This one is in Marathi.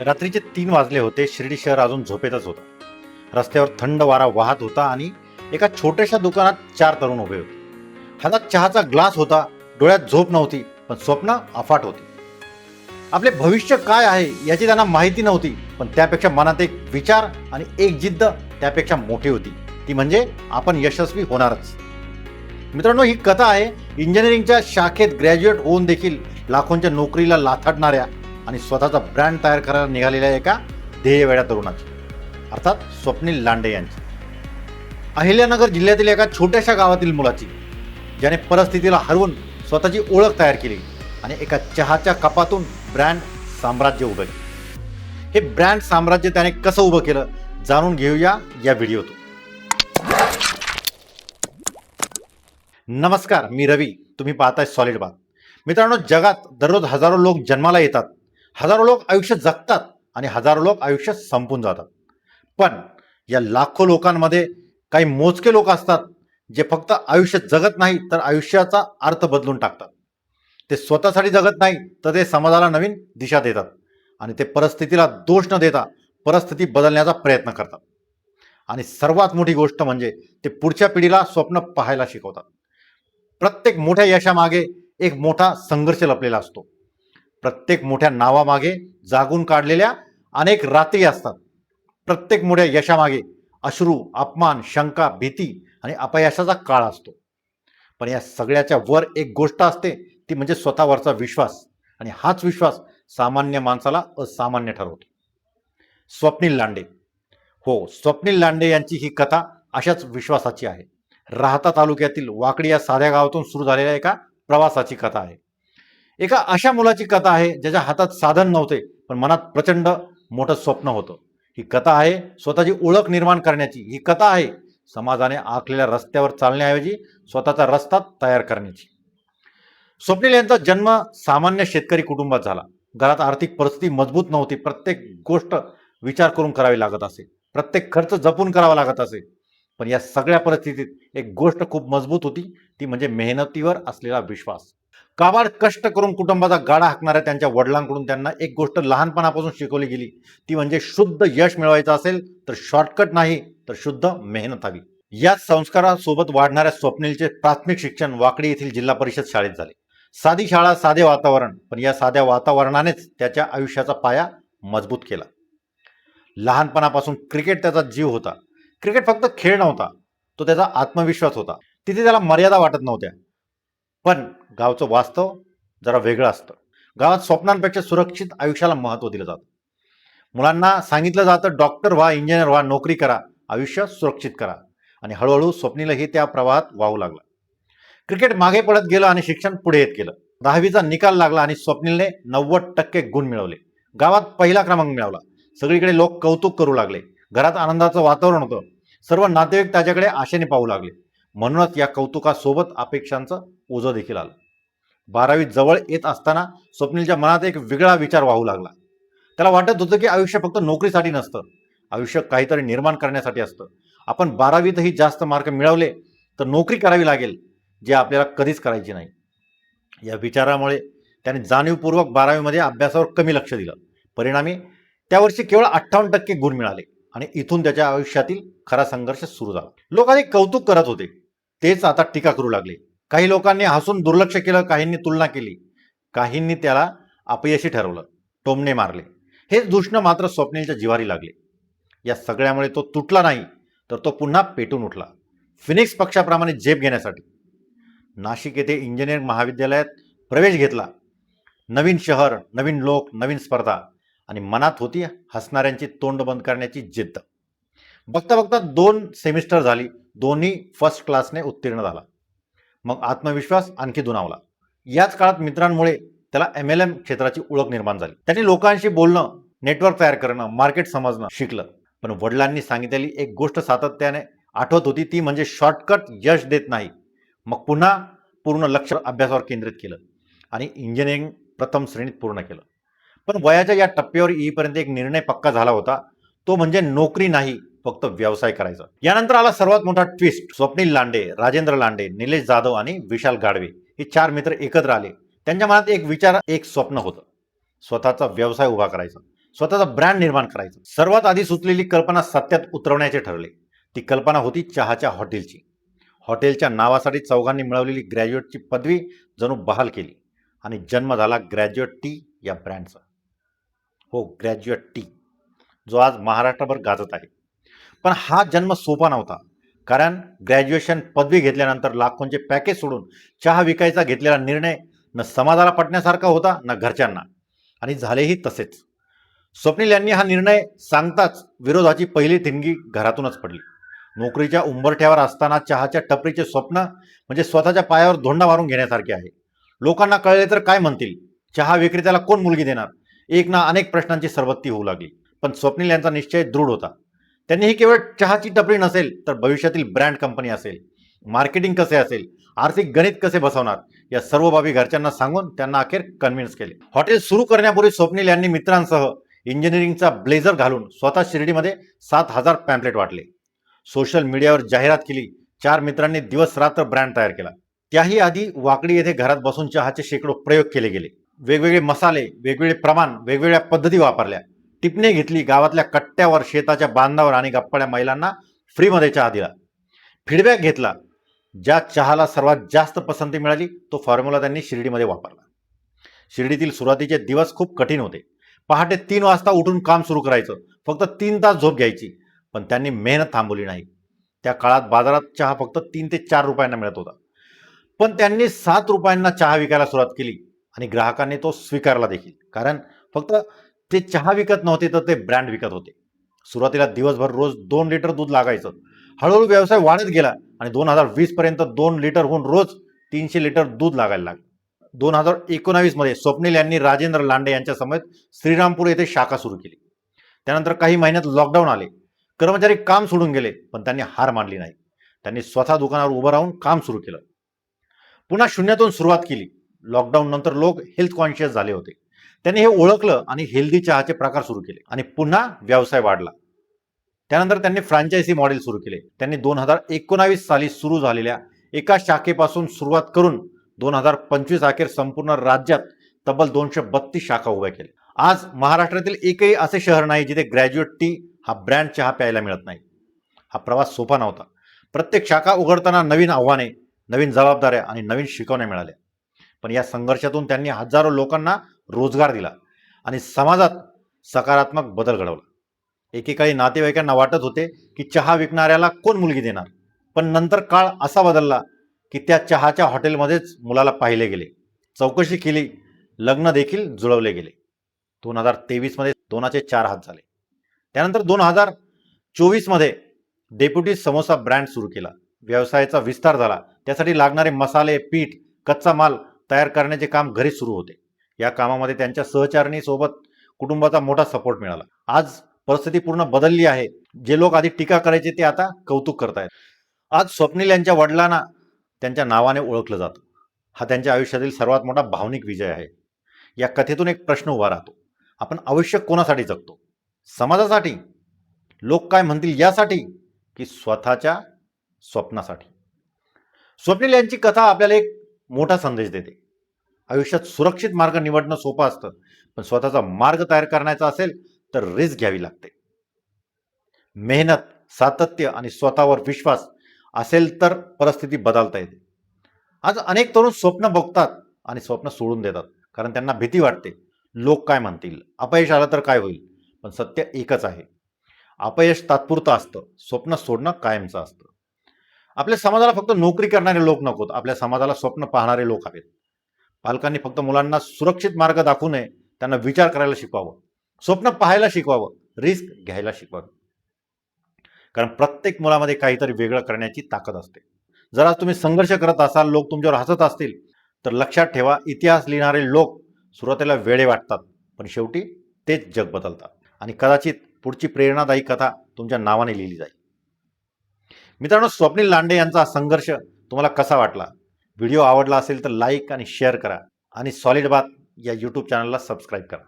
रात्रीचे 3 वाजले होते. शिर्डी शहर अजून झोपेतच होतं. रस्त्यावर थंड वारा वाहत होता आणि एका छोट्याशा दुकानात 4 तरुण उभे होते. हातात चहाचा ग्लास होता. डोळ्यात झोप नव्हती, पण स्वप्न अफाट होती. आपले भविष्य काय आहे याची त्यांना माहिती नव्हती, पण त्यापेक्षा मनात एक विचार आणि एक जिद्द त्यापेक्षा मोठी होती. ती म्हणजे आपण यशस्वी होणारच. मित्रांनो, ही कथा आहे इंजिनिअरिंगच्या शाखेत ग्रॅज्युएट होऊन देखील लाखोंच्या नोकरीला लाथाडणाऱ्या आणि स्वतःचा ब्रँड तयार करायला निघालेल्या एका ध्येयवेड्या तरुणाची, अर्थात स्वप्नील लांडे यांची. अहिल्यानगर जिल्ह्यातील एका छोट्याशा गावातील मुलाची, ज्याने परिस्थितीला हरवून स्वतःची ओळख तयार केली आणि एका चहाच्या कपातून ब्रँड साम्राज्य उभं केलं. हे ब्रँड साम्राज्य त्याने कसं उभं केलं जाणून घेऊया या व्हिडिओतून. नमस्कार, मी रवी. तुम्ही पाहताय सॉलिड बात. मित्रांनो, जगात दररोज हजारो लोक जन्माला येतात, हजारो लोक आयुष्य जगतात आणि हजारो लोक आयुष्य संपून जातात. पण या लाखो लोकांमध्ये काही मोजके लोक असतात जे फक्त आयुष्य जगत नाही तर आयुष्याचा अर्थ बदलून टाकतात. ते स्वतःसाठी जगत नाही तर ते समाजाला नवीन दिशा देतात आणि ते परिस्थितीला दोष न देता परिस्थिती बदलण्याचा प्रयत्न करतात. आणि सर्वात मोठी गोष्ट म्हणजे ते पुढच्या पिढीला स्वप्न पाहायला शिकवतात. प्रत्येक मोठ्या यशामागे एक मोठा संघर्ष लपलेला असतो. प्रत्येक मोठ्या नावामागे जागून काढलेल्या अनेक रात्री असतात. प्रत्येक मोठ्या यशामागे अश्रू, अपमान, शंका, भीती आणि अपयशाचा काळ असतो. पण या सगळ्याच्या वर एक गोष्ट असते, ती म्हणजे स्वतःवरचा विश्वास. आणि हाच विश्वास सामान्य माणसाला असामान्य ठरवतो. स्वप्नील लांडे. हो, स्वप्नील लांडे यांची ही कथा अशाच विश्वासाची आहे. राहता तालुक्यातील वाकडी या साध्या गावातून सुरू झालेल्या एका प्रवासाची कथा आहे. एका अशा मुलाची कथा आहे ज्याच्या हातात साधन नव्हते, पण मनात प्रचंड मोठं स्वप्न होतं. ही कथा आहे स्वतःची ओळख निर्माण करण्याची. ही कथा आहे समाजाने आखलेल्या रस्त्यावर चालण्याऐवजी स्वतःचा रस्ता तयार करण्याची. स्वप्नील यांचा जन्म सामान्य शेतकरी कुटुंबात झाला. घरात आर्थिक परिस्थिती मजबूत नव्हती. प्रत्येक गोष्ट विचार करून करावी लागत असे. प्रत्येक खर्च जपून करावा लागत असे. पण या सगळ्या परिस्थितीत एक गोष्ट खूप मजबूत होती, ती म्हणजे मेहनतीवर असलेला विश्वास. काबाड कष्ट करून कुटुंबाचा गाडा हाकणाऱ्या त्यांच्या वडिलांकडून त्यांना एक गोष्ट लहानपणापासून शिकवली गेली, ती म्हणजे शुद्ध यश मिळवायचं असेल तर शॉर्टकट नाही तर शुद्ध मेहनत हवी. याच संस्कारासोबत वाढणाऱ्या स्वप्नीलचे प्राथमिक शिक्षण वाकडी येथील जिल्हा परिषद शाळेत झाले. साधी शाळा, साधे वातावरण, पण या साध्या वातावरणानेच त्याच्या आयुष्याचा पाया मजबूत केला. लहानपणापासून क्रिकेट त्याचा जीव होता. क्रिकेट फक्त खेळ नव्हता, तो त्याचा आत्मविश्वास होता. तिथे त्याला मर्यादा वाटत नव्हत्या. पण गावचं वास्तव जरा वेगळं असतं. गावात स्वप्नांपेक्षा सुरक्षित आयुष्याला महत्त्व दिलं जातं. मुलांना सांगितलं जातं, डॉक्टर व्हा, इंजिनियर व्हा, नोकरी करा, आयुष्य सुरक्षित करा. आणि हळूहळू स्वप्नीलही त्या प्रवाहात वाहू लागला. क्रिकेट मागे पडत गेलं आणि शिक्षण पुढे येत गेलं. 10वीचा निकाल लागला आणि स्वप्नीलने 90% गुण मिळवले. गावात पहिला क्रमांक मिळवला. सगळीकडे लोक कौतुक करू लागले. घरात आनंदाचं वातावरण होतं. सर्व नातेवाईक त्याच्याकडे आशेने पाहू लागले. म्हणूनच या कौतुकासोबत अपेक्षांचं ओझं देखील आलं. 12वी जवळ येत असताना स्वप्नीलच्या मनात एक वेगळा विचार वाहू लागला. त्याला वाटत होतं की आयुष्य फक्त नोकरीसाठी नसतं, आयुष्य काहीतरी निर्माण करण्यासाठी असतं. आपण 12वीतही जास्त मार्क मिळवले तर नोकरी करावी लागेल, जे आपल्याला कधीच करायची नाही. या विचारामुळे त्याने जाणीवपूर्वक 12वीमध्ये अभ्यासावर कमी लक्ष दिलं. परिणामी त्यावर्षी केवळ 58% गुण मिळाले आणि इथून त्याच्या आयुष्यातील खरा संघर्ष सुरू झाला. लोक आधी कौतुक करत होते, तेच आता टीका करू लागले. काही लोकांनी हसून दुर्लक्ष केलं, काहींनी तुलना केली, काहींनी त्याला अपयशी ठरवलं, टोमणे मारले. हेच दुष्ण मात्र स्वप्नीलच्या जिव्हारी लागले. या सगळ्यामुळे तो तुटला नाही, तर तो पुन्हा पेटून उठला. फिनिक्स पक्षाप्रमाणे झेप घेण्यासाठी नाशिक येथे इंजिनिअरिंग महाविद्यालयात प्रवेश घेतला. नवीन शहर, नवीन लोक, नवीन स्पर्धा आणि मनात होती हसणाऱ्यांची तोंड बंद करण्याची जिद्द. बघता बघता 2 सेमिस्टर झाली. दोन्ही फर्स्ट क्लासने उत्तीर्ण झाला. मग आत्मविश्वास आणखी दुणावला. याच काळात मित्रांमुळे त्याला MLM क्षेत्राची ओळख निर्माण झाली. त्यांनी लोकांशी बोलणं, नेटवर्क तयार करणं, मार्केट समजणं शिकलं. पण वडिलांनी सांगितलेली एक गोष्ट सातत्याने आठवत होती, ती म्हणजे शॉर्टकट यश देत नाही. मग पुन्हा पूर्ण लक्ष अभ्यासावर केंद्रित केलं आणि इंजिनिअरिंग प्रथम श्रेणीत पूर्ण केलं. पण वयाच्या या टप्प्यावर येईपर्यंत एक निर्णय पक्का झाला होता, तो म्हणजे नोकरी नाही, फक्त व्यवसाय करायचा. यानंतर आला सर्वात मोठा ट्विस्ट. स्वप्नील लांडे, राजेंद्र लांडे, निलेश जाधव आणि विशाल गाडवे हे 4 मित्र एकत्र आले. त्यांच्या मनात एक विचार, एक स्वप्न होतं, स्वतःचा व्यवसाय उभा करायचा. स्वतःचा ब्रँड निर्माण करायचा. सर्वात आधी सुचलेली कल्पना सत्यात उतरवण्याचे ठरले. ती कल्पना होती चहाच्या हॉटेलची. हॉटेलच्या नावासाठी चौघांनी मिळवलेली ग्रॅज्युएटची पदवी जणू बहाल केली आणि जन्म झाला ग्रॅज्युएट टी या ब्रँडचा. हो, ग्रॅज्युएट टी, जो आज महाराष्ट्रभर गाजत आहे. पण हा जन्म सोपा नव्हता. कारण ग्रॅज्युएशन पदवी घेतल्यानंतर लाखोंचे पॅकेज सोडून चहा विकायचा घेतलेला निर्णय न समाजाला पटण्यासारखा होता ना घरच्यांना, आणि झालेही तसेच. स्वप्नील यांनी हा निर्णय सांगताच विरोधाची पहिली ठिणगी घरातूनच पडली. नोकरीच्या उंबरठ्यावर असताना चहाच्या टपरीचे स्वप्न म्हणजे स्वतःच्या पायावर धोंडा मारून घेण्यासारखे आहे. लोकांना कळले तर काय म्हणतील, चहा विक्रेत्याला कोण मुलगी देणार, एक ना अनेक प्रश्नांची सरबत्ती होऊ लागली. पण स्वप्नील यांचा निश्चय दृढ होता. त्यांनी ही केवळ चहाची टपरी नसेल तर भविष्यातील ब्रँड कंपनी असेल. मार्केटिंग कसे असेल, आर्थिक गणित कसे बसवणार, या सर्व बाबी घरच्यांना सांगून त्यांना अखेर कन्व्हिन्स केले. हॉटेल सुरू करण्यापूर्वी स्वप्नील यांनी मित्रांसह इंजिनिअरिंगचा ब्लेझर घालून स्वतः शिर्डीमध्ये 7,000 पॅम्पलेट वाटले. सोशल मीडियावर जाहिरात केली. 4 मित्रांनी दिवस रात्र ब्रँड तयार केला. त्याही आधी वाकडी येथे घरात बसून चहाचे शेकडो प्रयोग केले गेले. वेगवेगळे मसाले, वेगवेगळे प्रमाण, वेगवेगळ्या पद्धती वापरल्या. टिपणे घेतली. गावातल्या कट्ट्यावर, शेताच्या बांधावर आणि गप्पाळ्या महिलांना फ्रीमध्ये चहा दिला. फीडबॅक घेतला. ज्या चहाला सर्वात जास्त पसंती मिळाली तो फॉर्म्युला त्यांनी शिर्डीमध्ये वापरला. शिर्डीतील सुरुवातीचे दिवस खूप कठीण होते. पहाटे 3 वाजता उठून काम सुरू करायचं. फक्त 3 तास झोप घ्यायची. पण त्यांनी मेहनत थांबवली नाही. त्या काळात बाजारात चहा फक्त 3 ते 4 रुपयांना मिळत होता. पण त्यांनी 7 रुपयांना चहा विकायला सुरुवात केली आणि ग्राहकांनी तो स्वीकारला देखील. कारण फक्त ते चहा विकत नव्हते तर ते ब्रँड विकत होते. सुरुवातीला दिवसभर रोज 2 लिटर दूध लागायचं. हळूहळू व्यवसाय वाढत गेला आणि 2020 पर्यंत 2 लिटरहून रोज 300 लिटर दूध लागायला लागलं. 2019 मध्ये स्वप्नील यांनी राजेंद्र लांडे यांच्या समेत श्रीरामपूर येथे शाखा सुरू केली. त्यानंतर काही महिन्यात लॉकडाऊन आले. कर्मचारी काम सोडून गेले. पण त्यांनी हार मानली नाही. त्यांनी स्वतः दुकानावर उभं राहून काम सुरू केलं. पुन्हा शून्यातून सुरुवात केली. लॉकडाऊन नंतर लोक हेल्थ कॉन्शियस झाले होते. त्यांनी हे ओळखलं आणि हेल्दी चहाचे प्रकार सुरू केले आणि पुन्हा व्यवसाय वाढला. त्यानंतर त्यांनी फ्रँचायझी मॉडेल सुरू केले. त्यांनी 2019 साली सुरू झालेल्या एका शाखेपासून सुरुवात करून 2025 अखेर संपूर्ण राज्यात तब्बल 232 शाखा उभ्या केल्या. आज महाराष्ट्रातील एकही असे शहर नाही जिथे ग्रॅज्युएट टी हा ब्रँड चहा प्यायला मिळत नाही. हा प्रवास सोपा नव्हता. प्रत्येक शाखा उघडताना नवीन आव्हाने, नवीन जबाबदाऱ्या आणि नवीन शिकवण्या मिळाल्या. पण या संघर्षातून त्यांनी हजारो लोकांना रोजगार दिला आणि समाजात सकारात्मक बदल घडवला. एकेकाळी नातेवाईकांना वाटत होते की चहा विकणाऱ्याला कोण मुलगी देणार. पण नंतर काळ असा बदलला की त्या चहाच्या हॉटेलमध्येच मुलाला पाहिले गेले, चौकशी केली, लग्न देखील जुळवले गेले. 2023 मध्ये 2चे 4 हात झाले. त्यानंतर 2024 मध्ये डेप्युटी समोसा ब्रँड सुरू केला. व्यवसायाचा विस्तार झाला. त्यासाठी लागणारे मसाले, पीठ, कच्चा माल तयार करण्याचे काम घरी सुरू होते. या कामामध्ये त्यांच्या सहचारणीसोबत कुटुंबाचा मोठा सपोर्ट मिळाला. आज परिस्थिती पूर्ण बदलली आहे. जे लोक आधी टीका करायचे ते आता कौतुक करतायत. आज स्वप्नील यांच्या वडिलांना त्यांच्या नावाने ओळखलं जातं. हा त्यांच्या आयुष्यातील सर्वात मोठा भावनिक विजय आहे. या कथेतून एक प्रश्न उभा राहतो, आपण आयुष्य कोणासाठी जगतो? समाजासाठी, लोक काय म्हणतील यासाठी, की स्वतःच्या स्वप्नासाठी? स्वप्नील यांची कथा आपल्याला एक मोठा संदेश देते. आयुष्यात सुरक्षित मार्ग निवडणं सोपं असतं, पण स्वतःचा मार्ग तयार करायचा असेल तर रिस्क घ्यावी लागते. मेहनत, सातत्य आणि स्वतःवर विश्वास असेल तर परिस्थिती बदलता येते. आज अनेक तरुण स्वप्न बघतात आणि स्वप्न सोडून देतात, कारण त्यांना भीती वाटते, लोक काय म्हणतील, अपयश आलं तर काय होईल. पण सत्य एकच आहे, अपयश तात्पुरतं असतं, स्वप्न सोडणं कायमचं असतं. आपल्या समाजाला फक्त नोकरी करणारे लोक नकोत, आपल्या समाजाला स्वप्न पाहणारे लोक हवेत. पालकांनी फक्त मुलांना सुरक्षित मार्ग दाखवू नये, त्यांना विचार करायला शिकवावं, स्वप्न पाहायला शिकवावं, रिस्क घ्यायला शिकवावं. कारण प्रत्येक मुलामध्ये काहीतरी वेगळं करण्याची ताकद असते. जर आज तुम्ही संघर्ष करत असाल, लोक तुमच्यावर हसत असतील, तर लक्षात ठेवा, इतिहास लिहिणारे लोक सुरुवातीला वेडे वाटतात, पण शेवटी तेच जग बदलतात. आणि कदाचित पुढची प्रेरणादायी कथा तुमच्या नावाने लिहिली जाईल. मित्रांनो, स्वप्नील लांडे यांचा संघर्ष तुम्हाला कसा वाटला? व्हिडिओ आवडला असेल तर लाईक आणि शेअर करा आणि सॉलिड बात या यूट्यूब चॅनलला सबस्क्राईब करा.